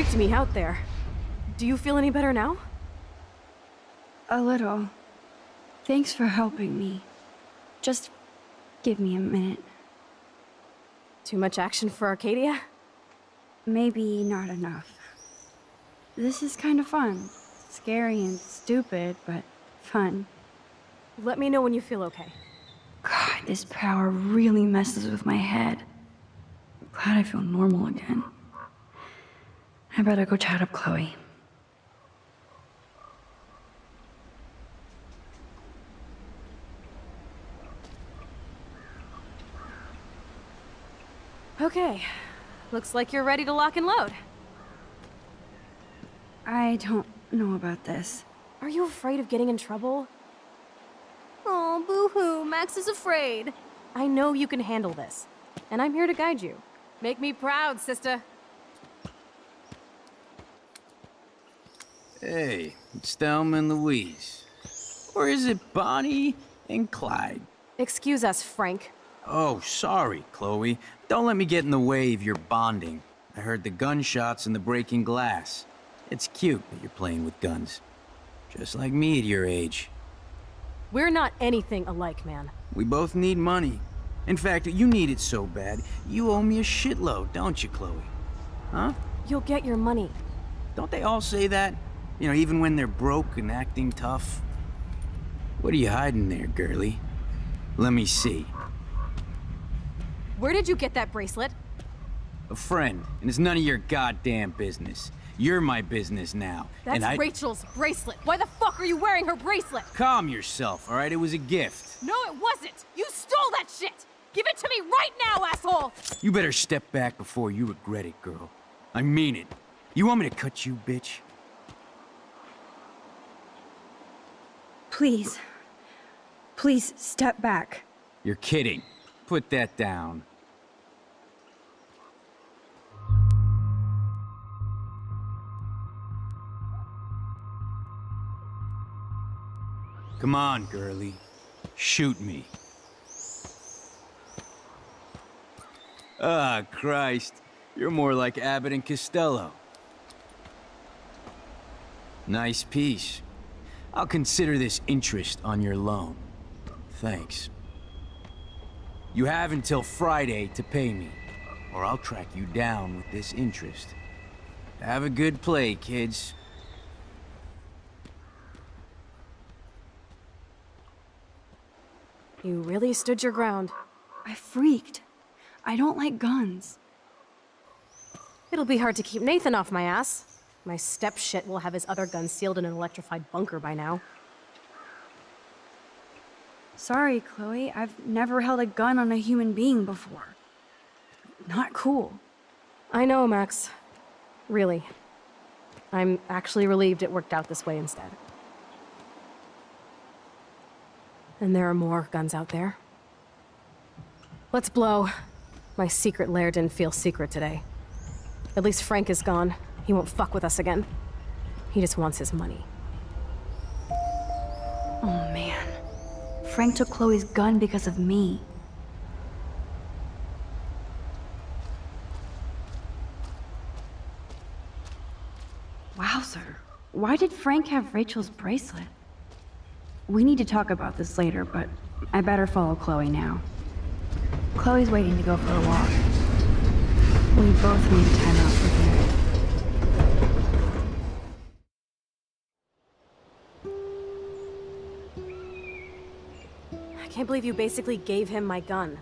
freaked me out there. Do you feel any better now? A little. Thanks for helping me. Just give me a minute. Too much action for Arcadia? Maybe not enough. This is kind of fun. Scary and stupid, but fun. Let me know when you feel okay. God, this power really messes with my head. I'm glad I feel normal again. I better go chat up Chloe. Okay. Looks like you're ready to lock and load. I don't know about this. Are you afraid of getting in trouble? Oh, boo-hoo, Max is afraid. I know you can handle this, and I'm here to guide you. Make me proud, sister. Hey, it's Thelma and Louise. Or is it Bonnie and Clyde? Excuse us, Frank. Oh, sorry, Chloe. Don't let me get in the way of your bonding. I heard the gunshots and the breaking glass. It's cute that you're playing with guns. Just like me at your age. We're not anything alike, man. We both need money. In fact, you need it so bad, you owe me a shitload, don't you, Chloe? Huh? You'll get your money. Don't they all say that? You know, even when they're broke and acting tough? What are you hiding there, girlie? Let me see. Where did you get that bracelet? A friend, and it's none of your goddamn business. You're my business now. That's and Rachel's bracelet. Why the fuck are you wearing her bracelet? Calm yourself, all right? It was a gift. No, it wasn't. You stole that shit. Give it to me right now, asshole. You better step back before you regret it, girl. I mean it. You want me to cut you, bitch? Please. Please step back. You're kidding. Put that down. Come on, girlie. Shoot me. Ah, Christ. You're more like Abbott and Costello. Nice piece. I'll consider this interest on your loan. Thanks. You have until Friday to pay me, or I'll track you down with this interest. Have a good play, kids. You really stood your ground. I freaked. I don't like guns. It'll be hard to keep Nathan off my ass. My step-shit will have his other gun sealed in an electrified bunker by now. Sorry, Chloe. I've never held a gun on a human being before. Not cool. I know, Max. Really. I'm actually relieved it worked out this way instead. And there are more guns out there. Let's blow. My secret lair didn't feel secret today. At least Frank is gone. He won't fuck with us again. He just wants his money. Oh man. Frank took Chloe's gun because of me. Wowzer. Why did Frank have Rachel's bracelet? We need to talk about this later, but I better follow Chloe now. Chloe's waiting to go for a walk. We both need time out for dinner. I can't believe you basically gave him my gun.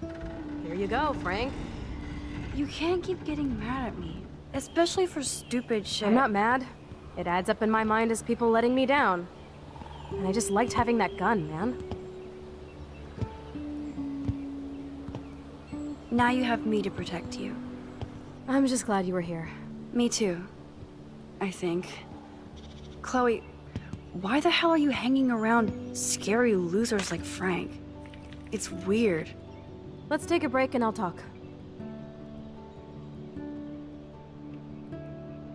Here you go, Frank. You can't keep getting mad at me, especially for stupid shit. I'm not mad. It adds up in my mind as people letting me down. And I just liked having that gun, man. Now you have me to protect you. I'm just glad you were here. Me too, I think. Chloe, why the hell are you hanging around scary losers like Frank? It's weird. Let's take a break and I'll talk.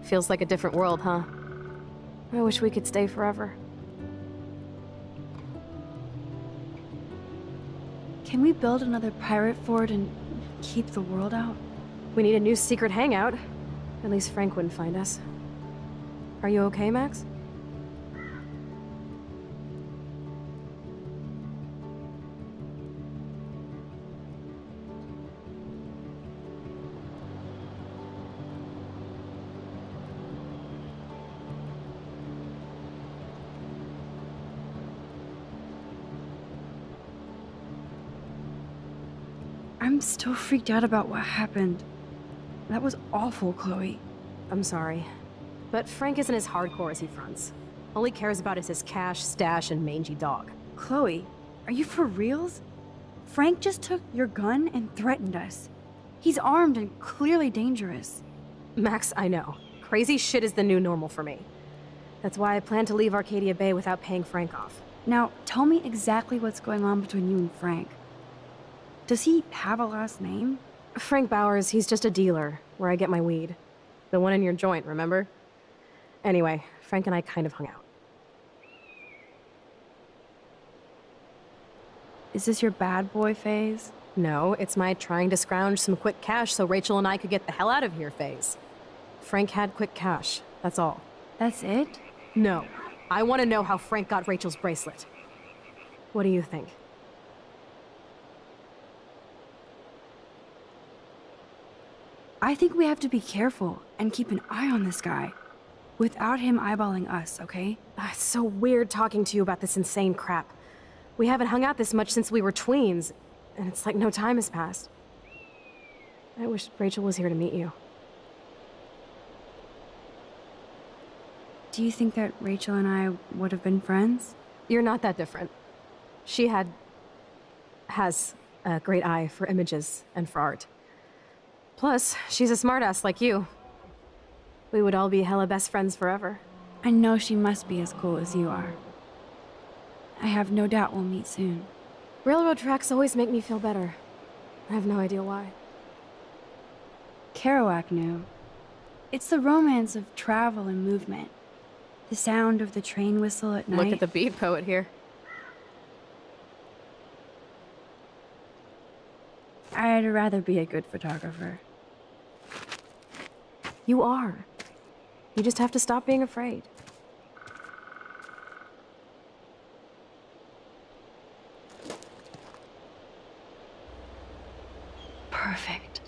Feels like a different world, huh? I wish we could stay forever. Can we build another pirate fort and keep the world out? We need a new secret hangout. At least Frank wouldn't find us. Are you okay, Max? I'm still freaked out about what happened. That was awful, Chloe. I'm sorry. But Frank isn't as hardcore as he fronts. All he cares about is his cash, stash, and mangy dog. Chloe, are you for reals? Frank just took your gun and threatened us. He's armed and clearly dangerous. Max, I know. Crazy shit is the new normal for me. That's why I plan to leave Arcadia Bay without paying Frank off. Now, tell me exactly what's going on between you and Frank. Does he have a last name? Frank Bowers, he's just a dealer, where I get my weed. The one in your joint, remember? Anyway, Frank and I kind of hung out. Is this your bad boy phase? No, it's my trying to scrounge some quick cash so Rachel and I could get the hell out of here phase. Frank had quick cash, that's all. That's it? No, I want to know how Frank got Rachel's bracelet. What do you think? I think we have to be careful and keep an eye on this guy. Without him eyeballing us, okay? It's so weird talking to you about this insane crap. We haven't hung out this much since we were tweens, and it's like no time has passed. I wish Rachel was here to meet you. Do you think that Rachel and I would have been friends? You're not that different. She has a great eye for images and for art. Plus, she's a smartass like you. We would all be hella best friends forever. I know she must be as cool as you are. I have no doubt we'll meet soon. Railroad tracks always make me feel better. I have no idea why. Kerouac knew. It's the romance of travel and movement. The sound of the train whistle at night. Look at the beat poet here. I'd rather be a good photographer. You are. You just have to stop being afraid. Perfect.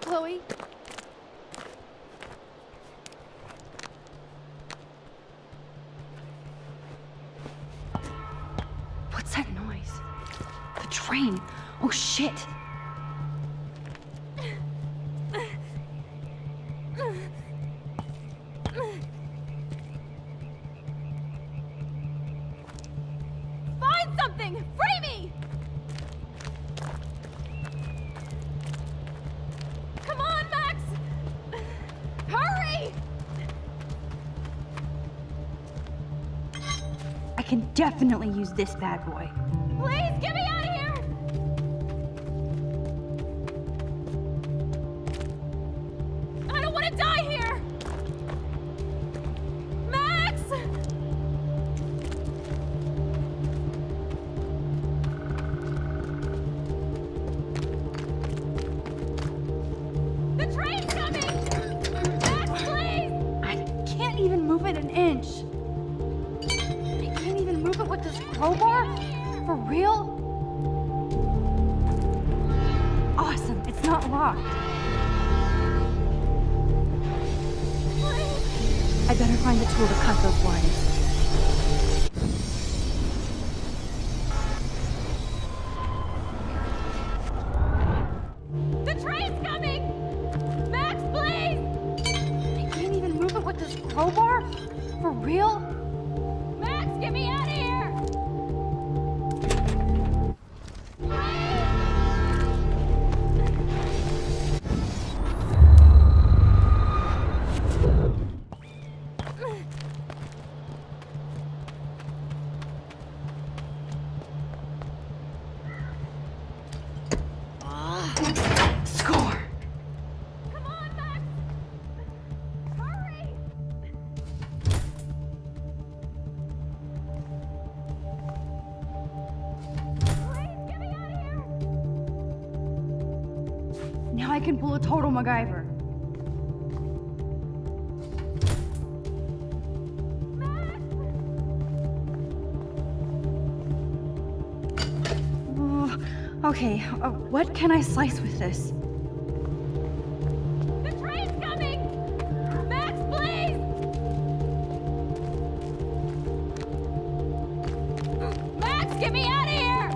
Chloe. What's that noise? The train. Oh shit. Find something! Free me! Come on, Max! Hurry! I can definitely use this bad boy. Please, get me out of here! I don't want to die here! Max! The train's coming! Max, please! I can't even move it an inch. I can't even move it with this crowbar? For real? Awesome, it's not locked. I better find the tool to cut those wires. The train's coming! Max, please! I can't even move it with this crowbar? For real? Max, get me out of here! can pull a total MacGyver. Okay, what can I slice with this? The train's coming! Max, please! Max, get me out of here!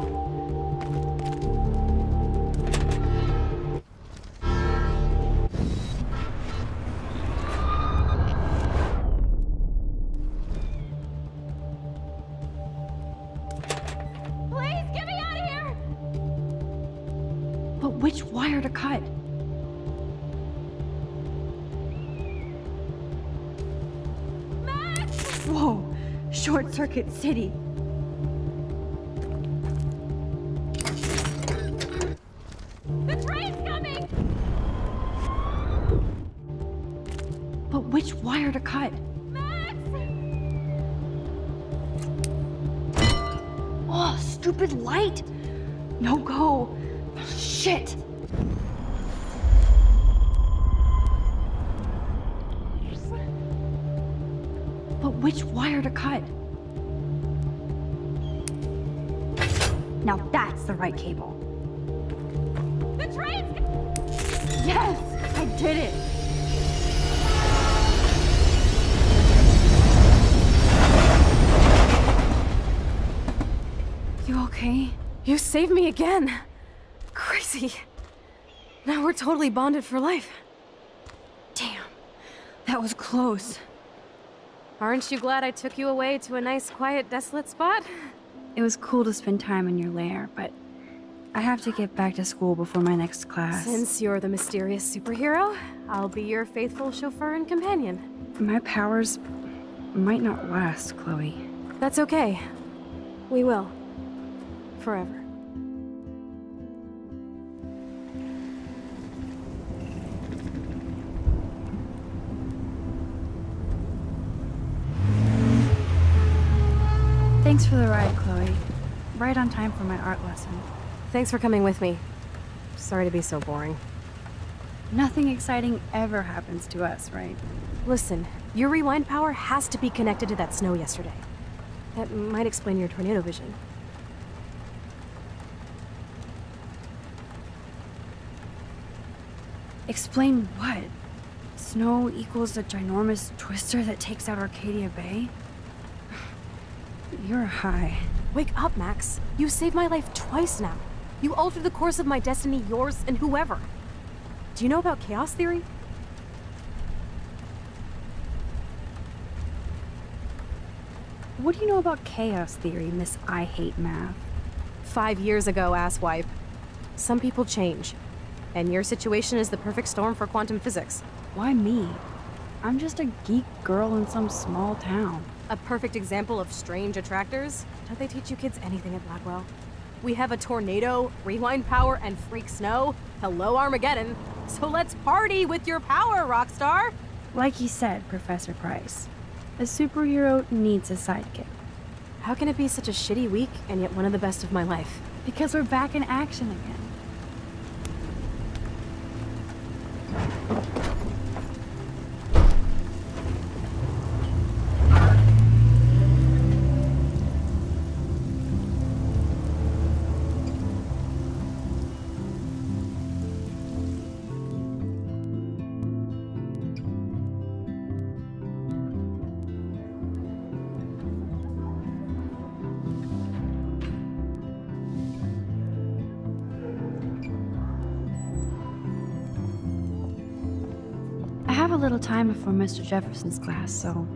Please, get me out of here! But which wire to cut? Max! Whoa! Short Circuit City. The train's coming! But which wire to cut? Max! Oh, stupid light! No go! Shit! But which wire to cut? Now that's the right cable. The train's... Yes! I did it! You okay? You saved me again. Crazy. Now we're totally bonded for life. Damn. That was close. Aren't you glad I took you away to a nice, quiet, desolate spot? It was cool to spend time in your lair, but I have to get back to school before my next class. Since you're the mysterious superhero, I'll be your faithful chauffeur and companion. My powers might not last, Chloe. That's okay. We will. Forever. Thanks for the ride, Chloe. Right on time for my art lesson. Thanks for coming with me. Sorry to be so boring. Nothing exciting ever happens to us, right? Listen, your rewind power has to be connected to that snow yesterday. That might explain your tornado vision. Explain what? Snow equals a ginormous twister that takes out Arcadia Bay? You're high. Wake up, Max. You saved my life twice now. You altered the course of my destiny, yours, and whoever. Do you know about chaos theory? What do you know about chaos theory, Miss I Hate Math? 5 years ago, asswipe. Some people change. And your situation is the perfect storm for quantum physics. Why me? I'm just a geek girl in some small town. A perfect example of strange attractors. Don't they teach you kids anything at Blackwell? We have a tornado, rewind power, and freak snow. Hello, Armageddon. So let's party with your power, Rockstar! Like you said, Professor Price, a superhero needs a sidekick. How can it be such a shitty week and yet one of the best of my life? Because we're back in action again. I have a little time before Mr. Jefferson's class, so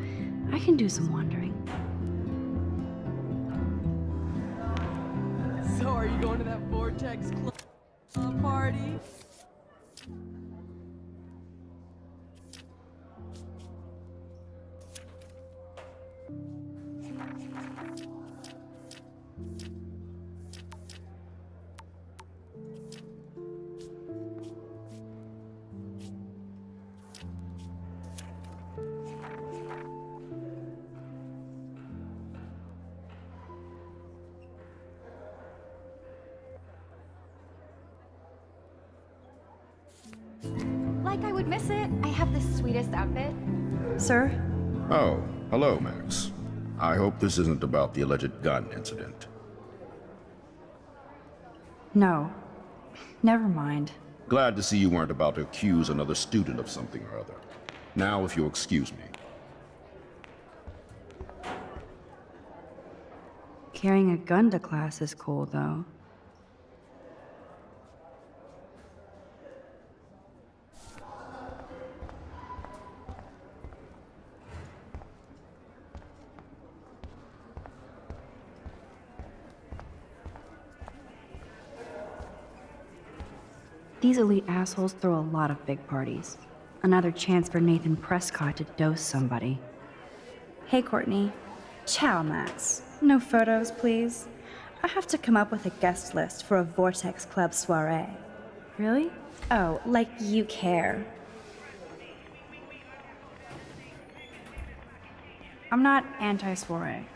I can do some wandering. So are you going to that Vortex Club party? like I would miss it. I have the sweetest outfit. Sir? Oh, hello, Max. I hope this isn't about the alleged gun incident. No. Never mind. Glad to see you weren't about to accuse another student of something or other. Now, if you'll excuse me. Carrying a gun to class is cool, though. These elite assholes throw a lot of big parties. Another chance for Nathan Prescott to dose somebody. Hey, Courtney. Ciao, Max. No photos, please. I have to come up with a guest list for a Vortex Club soiree. Really? Oh, like you care. I'm not anti-soiree.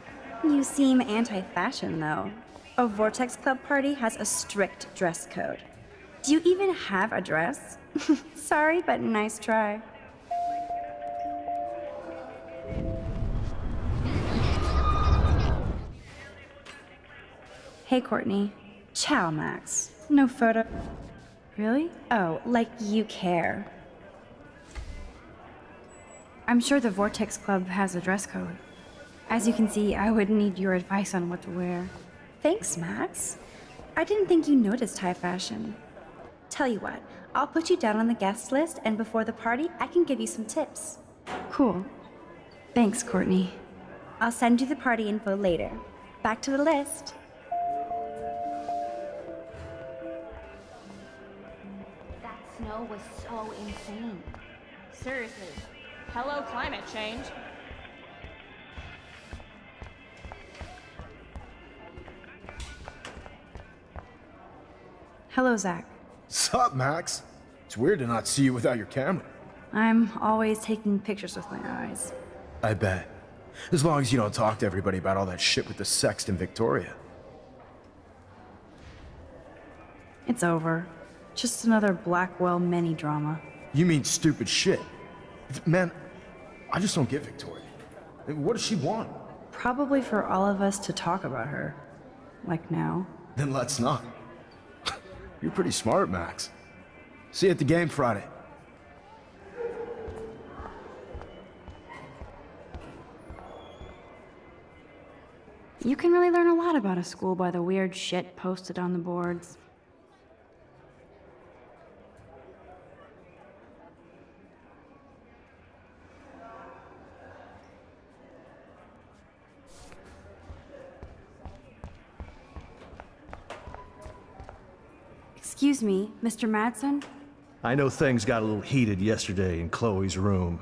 You seem anti-fashion, though. A Vortex Club party has a strict dress code. Do you even have a dress? Sorry, but nice try. Hey, Courtney. Ciao, Max. No photo. Really? Oh, like you care. I'm sure the Vortex Club has a dress code. As you can see, I would need your advice on what to wear. Thanks, Max. I didn't think you noticed high fashion. Tell you what, I'll put you down on the guest list, and before the party, I can give you some tips. Cool. Thanks, Courtney. I'll send you the party info later. Back to the list. That snow was so insane. Seriously. Hello, climate change. Hello, Zach. Sup, Max? It's weird to not see you without your camera. I'm always taking pictures with my eyes. I bet. As long as you don't talk to everybody about all that shit with the sext in Victoria. It's over. Just another Blackwell mini-drama. You mean stupid shit. Man, I just don't get Victoria. What does she want? Probably for all of us to talk about her. Like now. Then let's not. You're pretty smart, Max. See you at the game Friday. You can really learn a lot about a school by the weird shit posted on the boards. Excuse me, Mr. Madsen? I know things got a little heated yesterday in Chloe's room.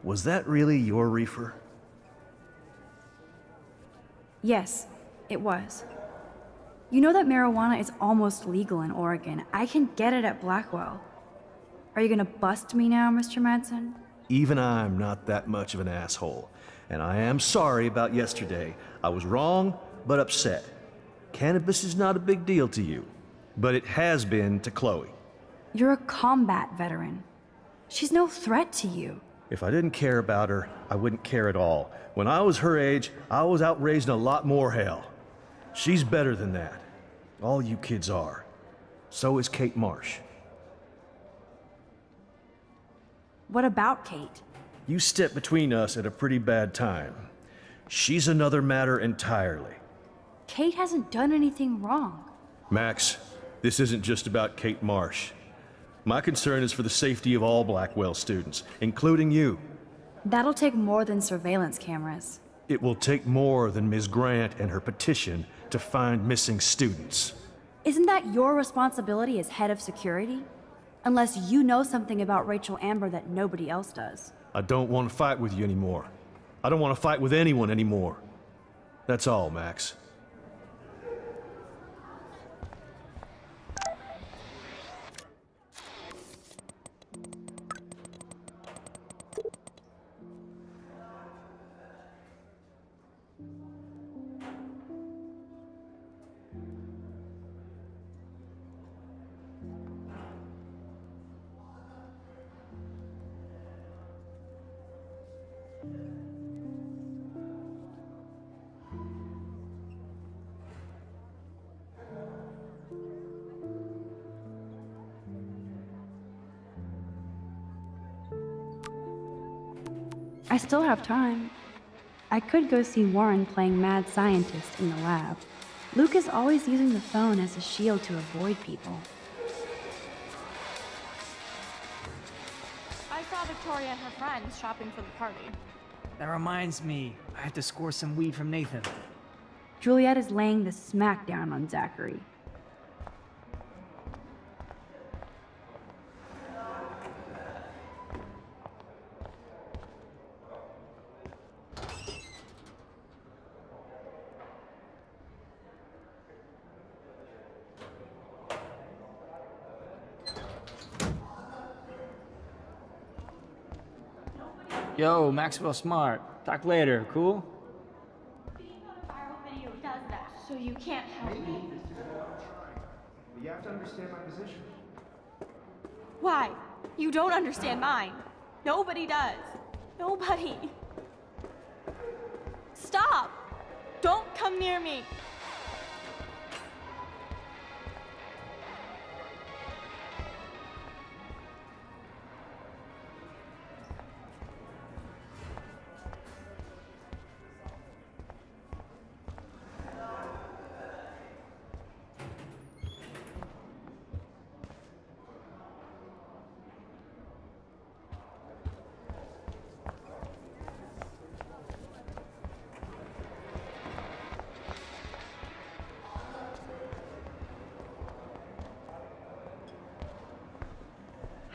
Was that really your reefer? Yes, it was. You know that marijuana is almost legal in Oregon. I can get it at Blackwell. Are you gonna bust me now, Mr. Madsen? Even I'm not that much of an asshole. And I am sorry about yesterday. I was wrong, but upset. Cannabis is not a big deal to you, but it has been to Chloe. You're a combat veteran. She's no threat to you. If I didn't care about her, I wouldn't care at all. When I was her age, I was out raising a lot more hell. She's better than that. All you kids are. So is Kate Marsh. What about Kate? You stepped between us at a pretty bad time. She's another matter entirely. Kate hasn't done anything wrong. Max, this isn't just about Kate Marsh. My concern is for the safety of all Blackwell students, including you. That'll take more than surveillance cameras. It will take more than Ms. Grant and her petition to find missing students. Isn't that your responsibility as head of security? Unless you know something about Rachel Amber that nobody else does. I don't want to fight with you anymore. I don't want to fight with anyone anymore. That's all, Max. I still have time. I could go see Warren playing mad scientist in the lab. Luke is always using the phone as a shield to avoid people. I saw Victoria and her friends shopping for the party. That reminds me, I have to score some weed from Nathan. Juliet is laying the smackdown on Zachary. Yo, Maxwell Smart. Talk later, cool? Being on a viral video does that, so you can't help me. But you have to understand my position. Why? You don't understand mine. Nobody does. Nobody. Stop! Don't come near me.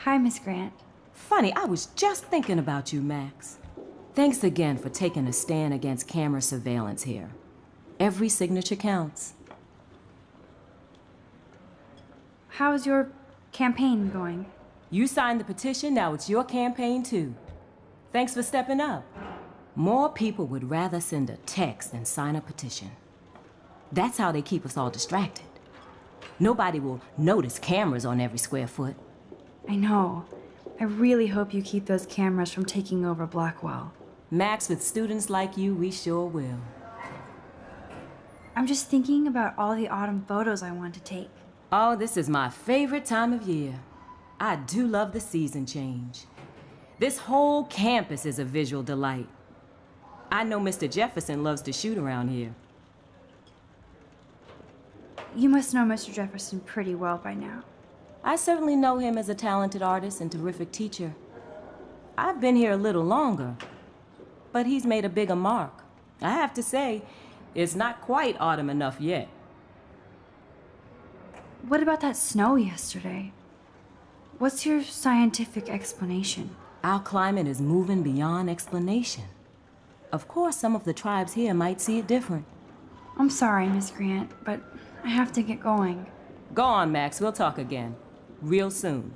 Hi, Miss Grant. Funny, I was just thinking about you, Max. Thanks again for taking a stand against camera surveillance here. Every signature counts. How's your campaign going? You signed the petition, now it's your campaign too. Thanks for stepping up. More people would rather send a text than sign a petition. That's how they keep us all distracted. Nobody will notice cameras on every square foot. I know. I really hope you keep those cameras from taking over Blackwell. Max, with students like you, we sure will. I'm just thinking about all the autumn photos I want to take. Oh, this is my favorite time of year. I do love the season change. This whole campus is a visual delight. I know Mr. Jefferson loves to shoot around here. You must know Mr. Jefferson pretty well by now. I certainly know him as a talented artist and terrific teacher. I've been here a little longer, but he's made a bigger mark. I have to say, it's not quite autumn enough yet. What about that snow yesterday? What's your scientific explanation? Our climate is moving beyond explanation. Of course, some of the tribes here might see it different. I'm sorry, Miss Grant, but I have to get going. Go on, Max. We'll talk again. Real soon.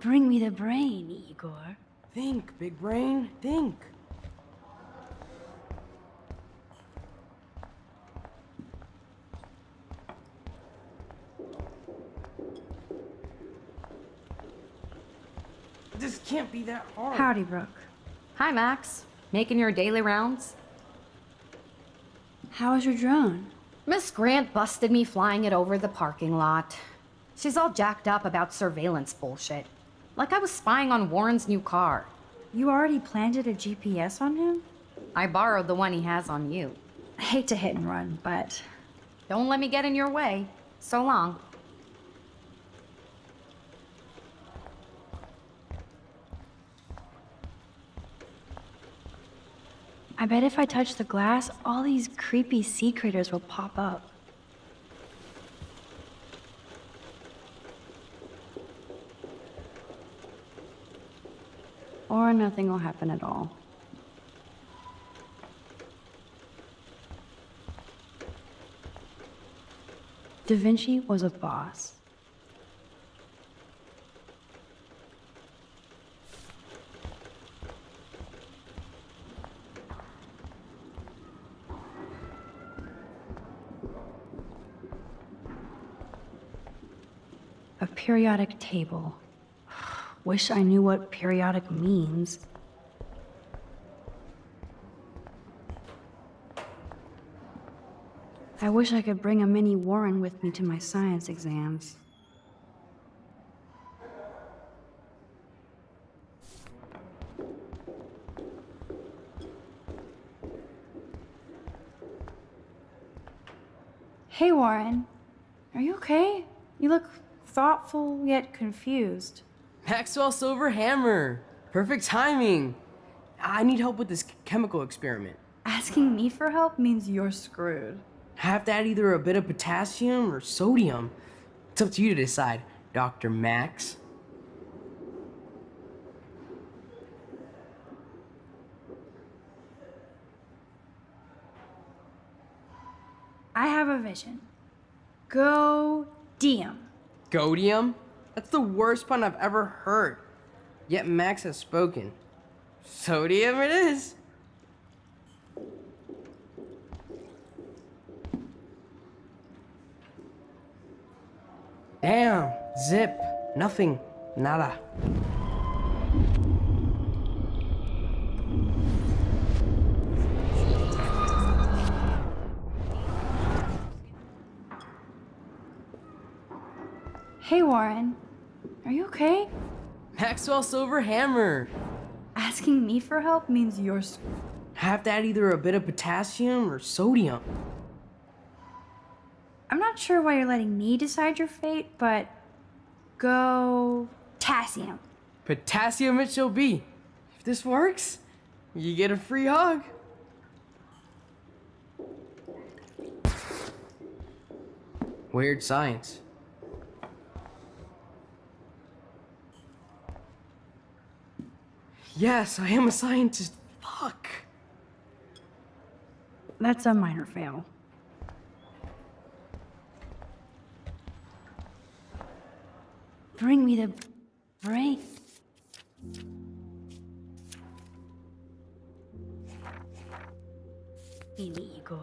Bring me the brain, Igor. Think, big brain, think. This can't be that hard. Howdy, Brooke. Hi, Max. Making your daily rounds? How was your drone? Miss Grant busted me flying it over the parking lot. She's all jacked up about surveillance bullshit. Like I was spying on Warren's new car. You already planted a GPS on him? I borrowed the one he has on you. I hate to hit and run, but... Don't let me get in your way. So long. I bet if I touch the glass, all these creepy sea critters will pop up. Or nothing will happen at all. Da Vinci was a boss. A periodic table. Wish I knew what periodic means. I wish I could bring a mini Warren with me to my science exams. Hey, Warren. Are you okay? You look thoughtful yet confused. Maxwell Silver Hammer. Perfect timing. I need help with this chemical experiment. Asking me for help means you're screwed. I have to add either a bit of potassium or sodium. It's up to you to decide, Dr. Max. I have a vision. Go Diem. Godium? That's the worst pun I've ever heard. Yet Max has spoken. Sodium it is. Damn, zip, nothing, nada. Hey, Warren. Are you okay? Maxwell Silver Hammer. Asking me for help means you're I have to add either a bit of potassium or sodium. I'm not sure why you're letting me decide your fate, but go potassium. Potassium it shall be. If this works, you get a free hug. Weird science. Yes, I am a scientist. Fuck. That's a minor fail. Bring me the brain. Baby Igor.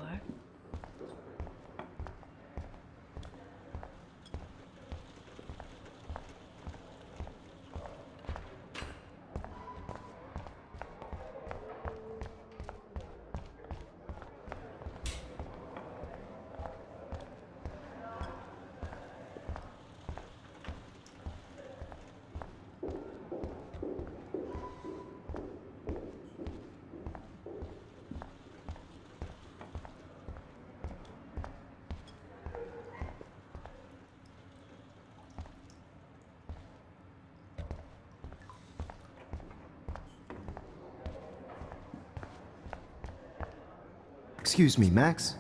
Excuse me, Max.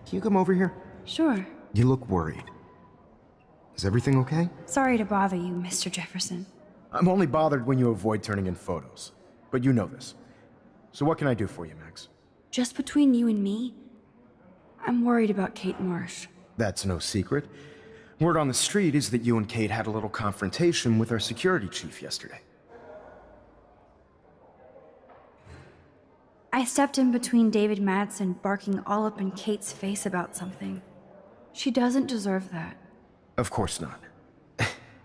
Can you come over here? Sure. You look worried. Is everything okay? Sorry to bother you, Mr. Jefferson. I'm only bothered when you avoid turning in photos. But you know this. So what can I do for you, Max? Just between you and me, I'm worried about Kate Marsh. That's no secret. Word on the street is that you and Kate had a little confrontation with our security chief yesterday. I stepped in between David Madsen barking all up in Kate's face about something. She doesn't deserve that. Of course not.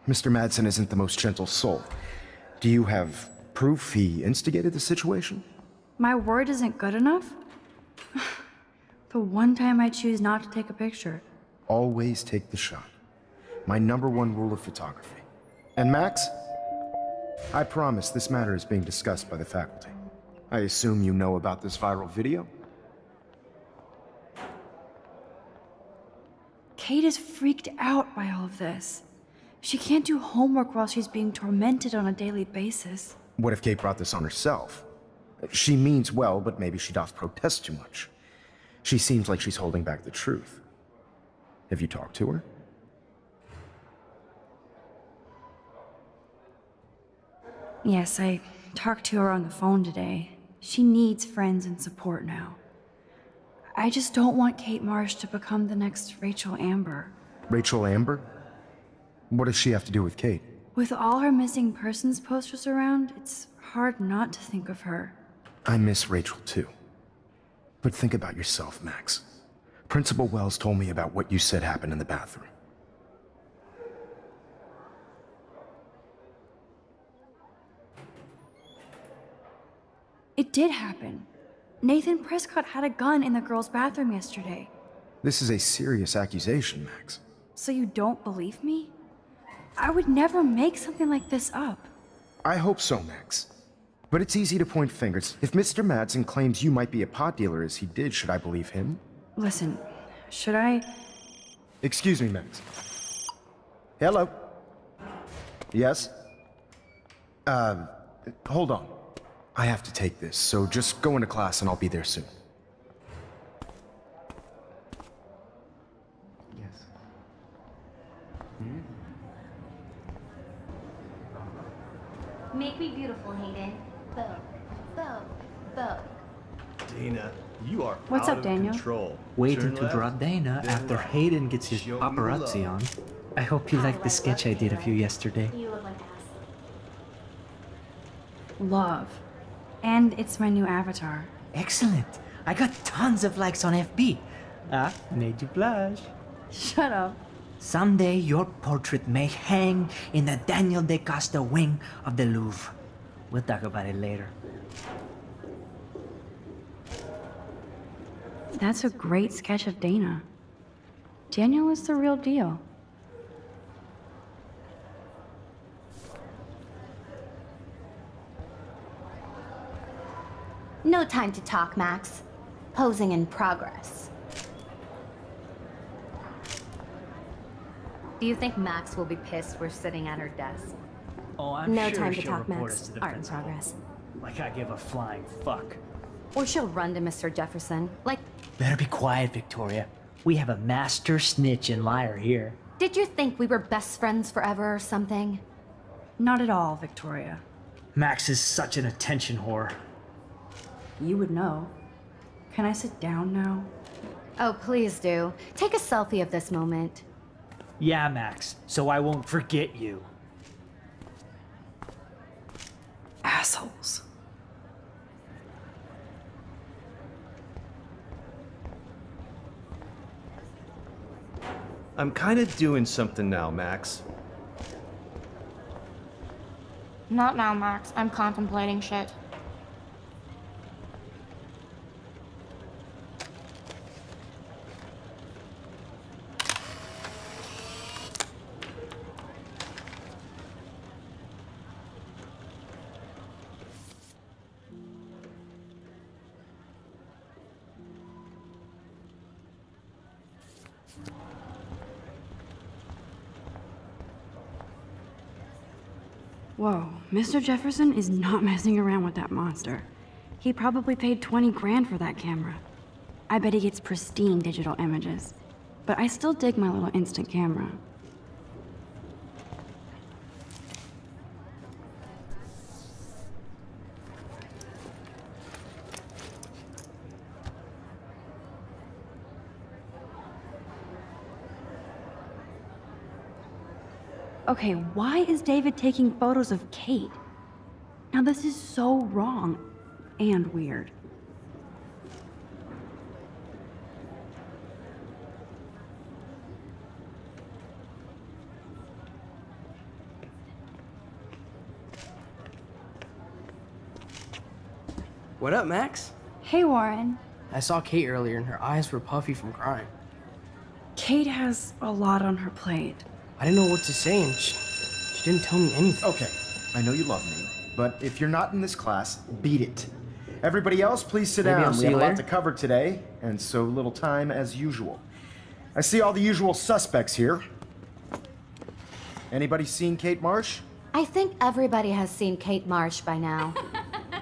Mr. Madsen isn't the most gentle soul. Do you have proof he instigated the situation? My word isn't good enough? The one time I choose not to take a picture. Always take the shot. My #1 rule of photography. And Max, I promise this matter is being discussed by the faculty. I assume you know about this viral video? Kate is freaked out by all of this. She can't do homework while she's being tormented on a daily basis. What if Kate brought this on herself? She means well, but maybe she doth protest too much. She seems like she's holding back the truth. Have you talked to her? Yes, I talked to her on the phone today. She needs friends and support now. I just don't want Kate Marsh to become the next Rachel Amber. Rachel Amber? What does she have to do with Kate? With all her missing persons posters around, it's hard not to think of her. I miss Rachel too. But think about yourself, Max. Principal Wells told me about what you said happened in the bathroom. It did happen. Nathan Prescott had a gun in the girls' bathroom yesterday. This is a serious accusation, Max. So you don't believe me? I would never make something like this up. I hope so, Max. But it's easy to point fingers. If Mr. Madsen claims you might be a pot dealer as he did, should I believe him? Listen, Should I? Excuse me, Max. Hello? Yes? Hold on. I have to take this, so just go into class and I'll be there soon. Yes. Make me beautiful, Hayden. Vogue, Vogue, Vogue. Dana, you are What's out up, of Daniel? control. Waiting Turn to left, draw Dana then after right. Hayden gets his Show me paparazzi love. on. I hope you like the sketch I did of you yesterday. You look like ass. Love. And it's my new avatar. Excellent. I got tons of likes on FB. Made you blush. Shut up. Someday your portrait may hang in the Daniel de Costa wing of the Louvre. We'll talk about it later. That's a great sketch of Dana. Daniel is the real deal. No time to talk, Max. Posing in progress. Do you think Max will be pissed we're sitting at her desk? Oh, I'm No sure time to she'll talk, report Max. us to the Art in principal. progress. Like I give a flying fuck. Or she'll run to Mr. Jefferson. Like, Better be quiet, Victoria. We have a master snitch and liar here. did you think we were best friends forever or something? Not at all, Victoria. Max is such an attention whore. You would know. Can I sit down now? Oh, please do. Take a selfie of this moment. Yeah, Max, so I won't forget you. Assholes. I'm kind of doing something now, Max. Not now, Max. I'm contemplating shit. Whoa, Mr. Jefferson is not messing around with that monster. He probably paid 20 grand for that camera. I bet he gets pristine digital images. But I still dig my little instant camera. Okay, why is David taking photos of Kate? Now this is so wrong and weird. What up, Max? Hey, Warren. I saw Kate earlier and her eyes were puffy from crying. Kate has a lot on her plate. I didn't know what to say and she didn't tell me anything. Okay, I know you love me, but if you're not in this class, beat it. Everybody else, please sit Maybe down. I'll We see have a you lot later. to cover today, and so little time as usual. I see all the usual suspects here. Anybody seen Kate Marsh? I think everybody has seen Kate Marsh by now.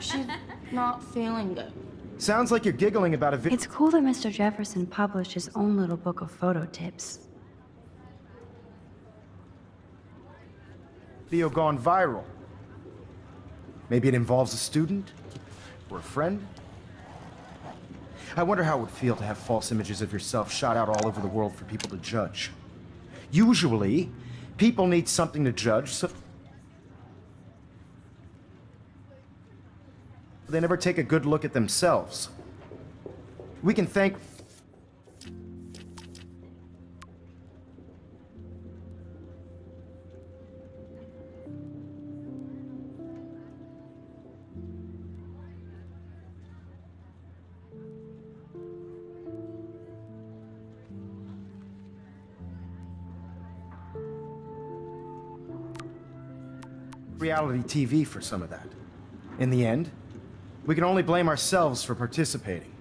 She's not feeling good. Sounds like you're giggling about a video. It's cool that Mr. Jefferson published his own little book of photo tips. Video gone viral. Maybe it involves a student or a friend. I wonder how it would feel to have false images of yourself shot out all over the world for people to judge. Usually, people need something to judge, so they never take a good look at themselves. We can thank reality TV for some of that. In the end, we can only blame ourselves for participating.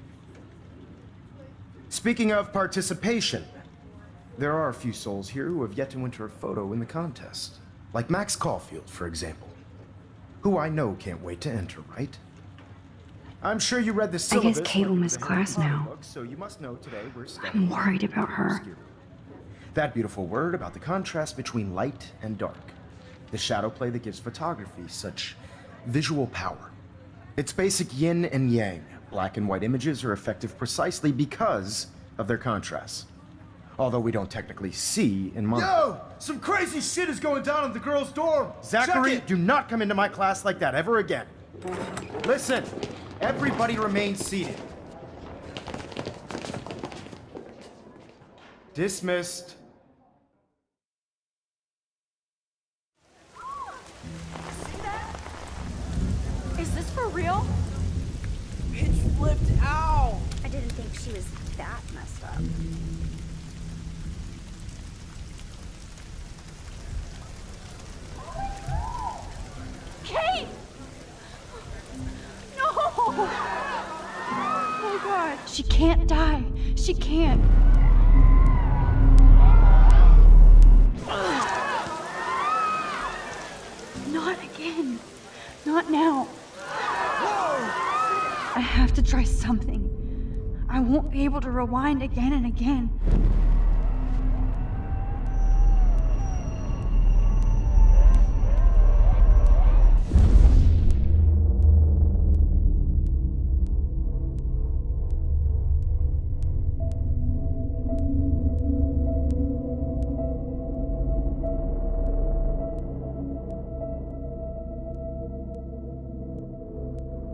Speaking of participation, there are a few souls here who have yet to enter a photo in the contest. Like Max Caulfield, for example. Who I know can't wait to enter, right? I'm sure you read the syllabus. I guess Kate will miss class now. So you must know today we're I'm worried about her. That beautiful word about the contrast between light and dark. The shadow play that gives photography such visual power. It's basic yin and yang. Black and white images are effective precisely because of their contrast. Although we don't technically see in mono. Yo! Some crazy shit is going down in the girls' dorm! Zachary, do not come into my class like that ever again. Listen, everybody remain seated. Dismissed. Is this for real? Bitch flipped out! I didn't think she was that messed up. Kate! No! Oh my god. She can't die. She can't. Not again. Not now. I have to try something. I won't be able to rewind again and again.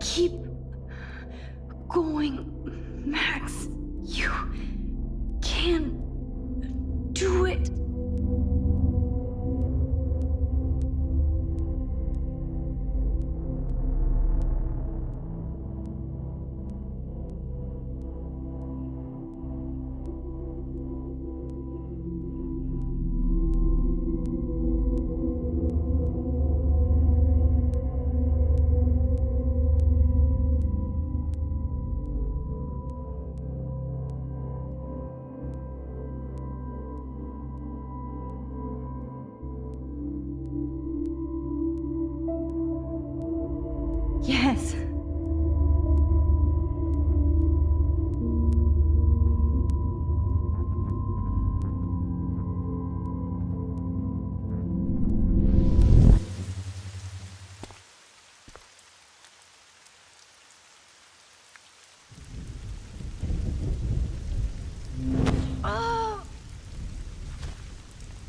Keep going, Max. You can do it. Yes.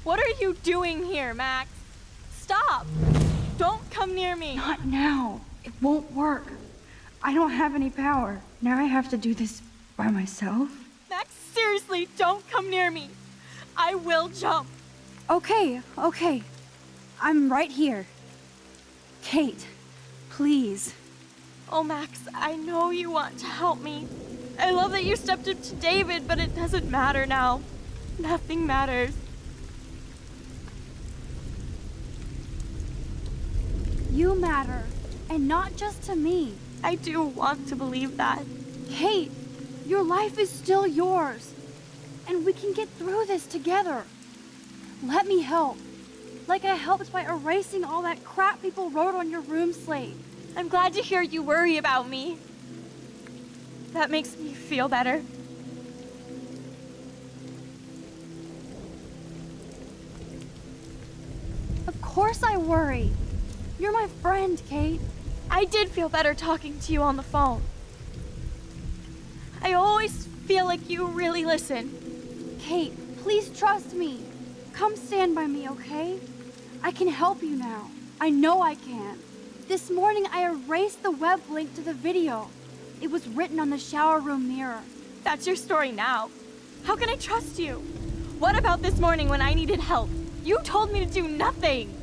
What are you doing here, Max? Stop! Don't come near me! Not now. It won't work. I don't have any power. Now I have to do this by myself. Max, seriously, don't come near me! I will jump! Okay. I'm right here. Kate, please. Oh, Max, I know you want to help me. I love that you stepped up to David, but it doesn't matter now. Nothing matters. You matter, and not just to me. I do want to believe that. Kate, your life is still yours, and we can get through this together. Let me help, like I helped by erasing all that crap people wrote on your room slate. I'm glad to hear you worry about me. That makes me feel better. Of course I worry. You're my friend, Kate. I did feel better talking to you on the phone. I always feel like you really listen. Kate, please trust me. Come stand by me, okay? I can help you now. I know I can. This morning I erased the web link to the video. It was written on the shower room mirror. That's your story now. How can I trust you? What about this morning when I needed help? You told me to do nothing.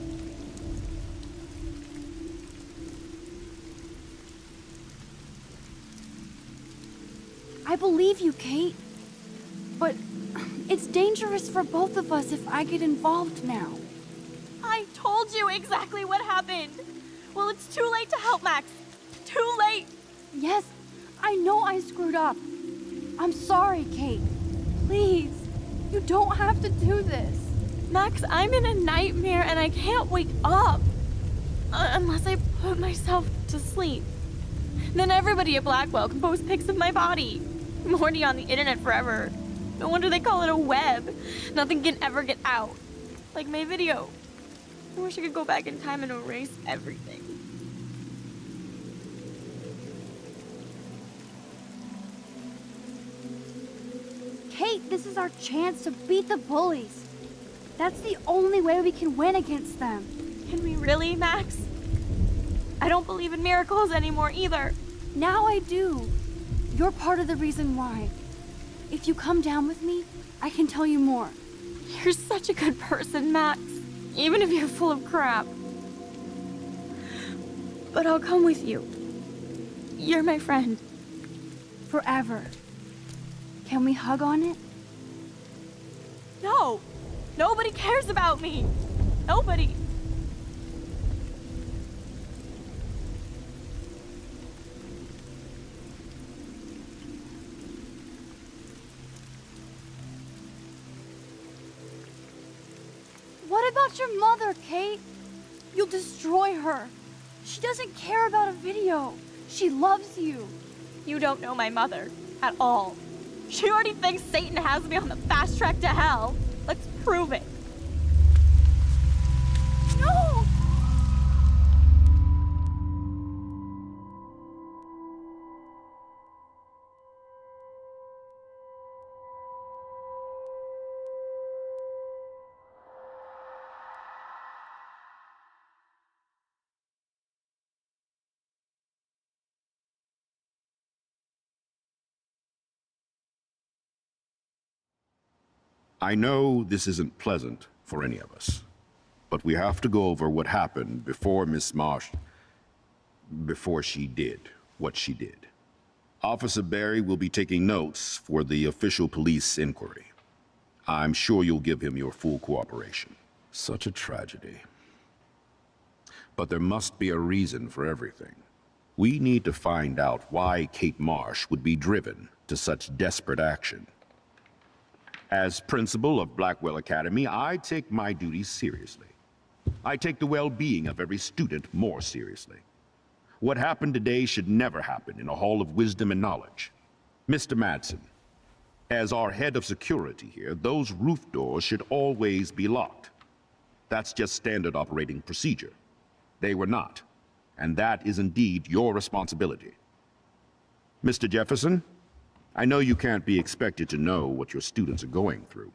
I believe you, Kate. But it's dangerous for both of us if I get involved now. I told you exactly what happened. Well, it's too late to help, Max. Too late. Yes, I know I screwed up. I'm sorry, Kate. Please, you don't have to do this. Max, I'm in a nightmare and I can't wake up. Unless I put myself to sleep. Then everybody at Blackwell can post pics of my body. I'm already on the internet forever. No wonder they call it a web. Nothing can ever get out. Like my video. I wish I could go back in time and erase everything. Kate, this is our chance to beat the bullies. That's the only way we can win against them. Can we really, Max? I don't believe in miracles anymore either. Now I do. You're part of the reason why. If you come down with me, I can tell you more. You're such a good person, Max. Even if you're full of crap. But I'll come with you. You're my friend. Forever. Can we hug on it? No! Nobody cares about me! Nobody! What about your mother, Kate? You'll destroy her. She doesn't care about a video. She loves you. You don't know my mother at all. She already thinks Satan has me on the fast track to hell. Let's prove it. No! I know this isn't pleasant for any of us, but we have to go over what happened before Miss Marsh... before she did what she did. Officer Barry will be taking notes for the official police inquiry. I'm sure you'll give him your full cooperation. Such a tragedy. But there must be a reason for everything. We need to find out why Kate Marsh would be driven to such desperate action. As principal of Blackwell Academy, I take my duties seriously. I take the well-being of every student more seriously. What happened today should never happen in a hall of wisdom and knowledge. Mr. Madsen, as our head of security here, those roof doors should always be locked. That's just standard operating procedure. They were not, and that is indeed your responsibility. Mr. Jefferson, I know you can't be expected to know what your students are going through,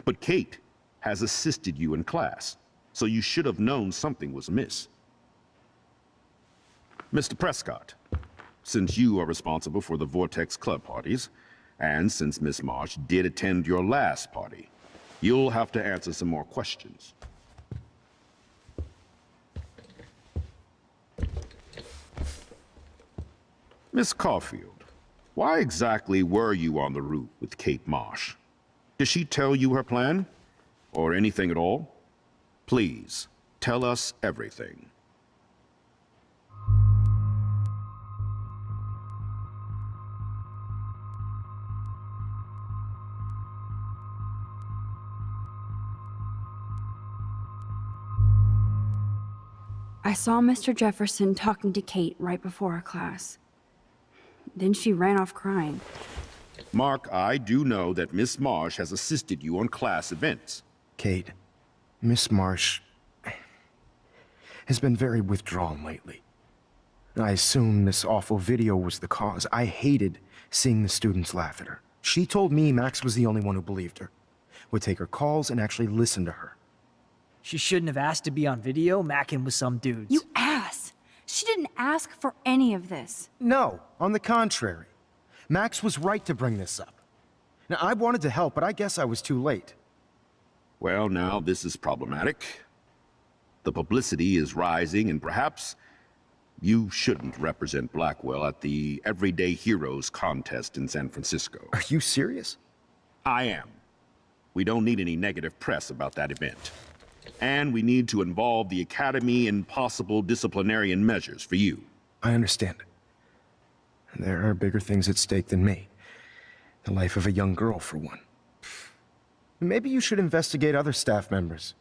but Kate has assisted you in class, so you should have known something was amiss. Mr. Prescott, since you are responsible for the Vortex Club parties, and since Miss Marsh did attend your last party, you'll have to answer some more questions. Miss Caulfield, why exactly were you on the roof with Kate Marsh? Did she tell you her plan? Or anything at all? Please, tell us everything. I saw Mr. Jefferson talking to Kate right before our class. Then she ran off crying. Mark, I do know that Miss Marsh has assisted you on class events. Kate, Miss Marsh has been very withdrawn lately. I assume this awful video was the cause. I hated seeing the students laugh at her. She told me Max was the only one who believed her, would take her calls and actually listen to her. She shouldn't have asked to be on video macking with some dudes. You ass! She didn't ask for any of this. No, on the contrary. Max was right to bring this up. Now, I wanted to help, but I guess I was too late. Well, now this is problematic. The publicity is rising, and perhaps you shouldn't represent Blackwell at the Everyday Heroes contest in San Francisco. Are you serious? I am. We don't need any negative press about that event. And we need to involve the Academy in possible disciplinarian measures for you. I understand. There are bigger things at stake than me. The life of a young girl, for one. Maybe you should investigate other staff members.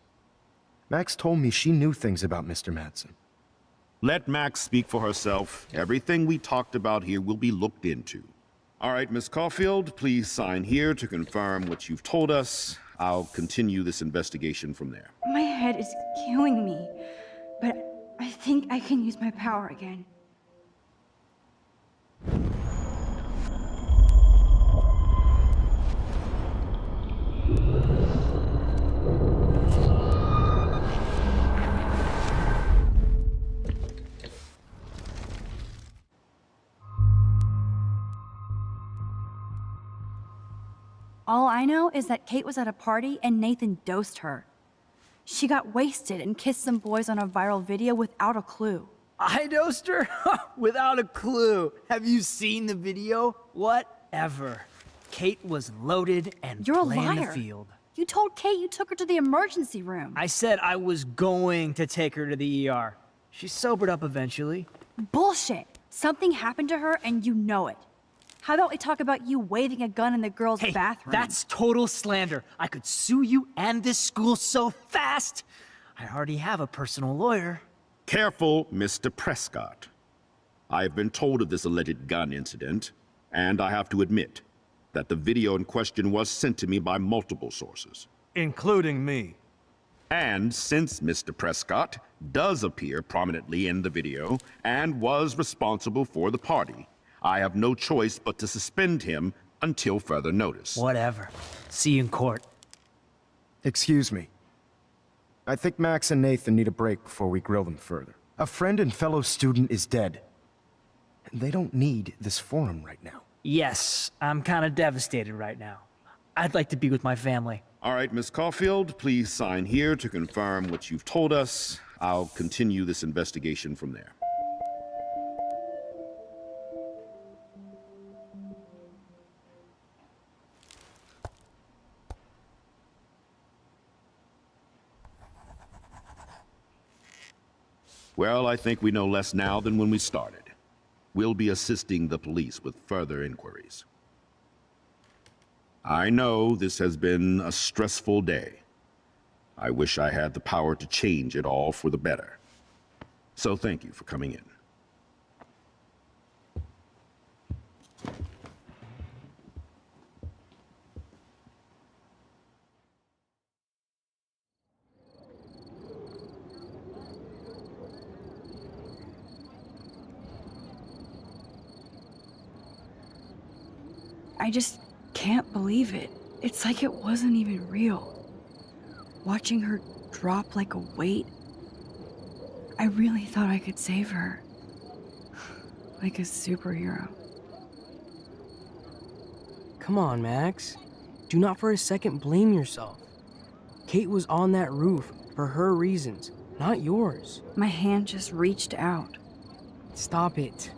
Max told me she knew things about Mr. Madsen. Let Max speak for herself. Everything we talked about here will be looked into. All right, Miss Caulfield, please sign here to confirm what you've told us. I'll continue this investigation from there. My head is killing me, but I think I can use my power again. All I know is that Kate was at a party and Nathan dosed her. She got wasted and kissed some boys on a viral video without a clue. I dosed her? Without a clue. Have you seen the video? Whatever. Kate was loaded and You're a playing liar. the field. You told Kate you took her to the emergency room. I said I was going to take her to the ER. She sobered up eventually. Bullshit. Something happened to her and you know it. How about we talk about you waving a gun in the girls' Hey, bathroom? that's total slander. I could sue you and this school so fast. I already have a personal lawyer. Careful, Mr. Prescott. I've been told of this alleged gun incident, and I have to admit that the video in question was sent to me by multiple sources. Including me. And since Mr. Prescott does appear prominently in the video and was responsible for the party, I have no choice but to suspend him until further notice. Whatever. See you in court. Excuse me. I think Max and Nathan need a break before we grill them further. A friend and fellow student is dead. They don't need this forum right now. Yes, I'm kind of devastated right now. I'd like to be with my family. All right, Miss Caulfield, please sign here to confirm what you've told us. I'll continue this investigation from there. Well, I think we know less now than when we started. We'll be assisting the police with further inquiries. I know this has been a stressful day. I wish I had the power to change it all for the better. So thank you for coming in. I just can't believe it. It's like it wasn't even real. Watching her drop like a weight, I really thought I could save her. Like a superhero. Come on, Max. Do not for a second blame yourself. Kate was on that roof for her reasons, not yours. My hand just reached out. Stop it.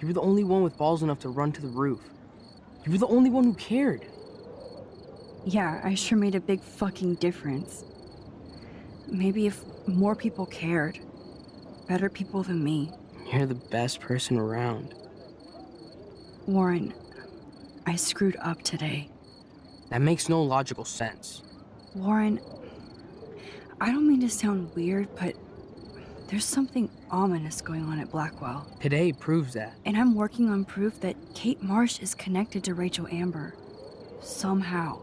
You were the only one with balls enough to run to the roof. You were the only one who cared. Yeah, I sure made a big fucking difference. Maybe if more people cared, better people than me. You're the best person around. Warren, I screwed up today. That makes no logical sense. Warren, I don't mean to sound weird, but there's something ominous going on at Blackwell. Today proves that. And I'm working on proof that Kate Marsh is connected to Rachel Amber. Somehow.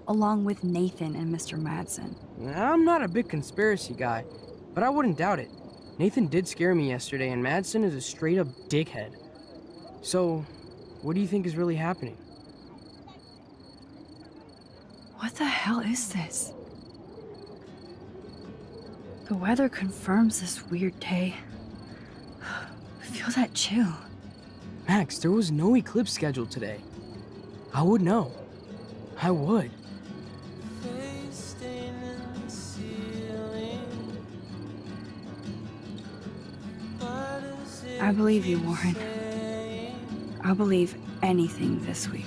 Along with Nathan and Mr. Madsen. I'm not a big conspiracy guy, but I wouldn't doubt it. Nathan did scare me yesterday, and Madsen is a straight-up dickhead. So, what do you think is really happening? What the hell is this? The weather confirms this weird day. Feel that chill. Max, there was no eclipse scheduled today. I would know. I would. I believe you, Warren. I'll believe anything this week.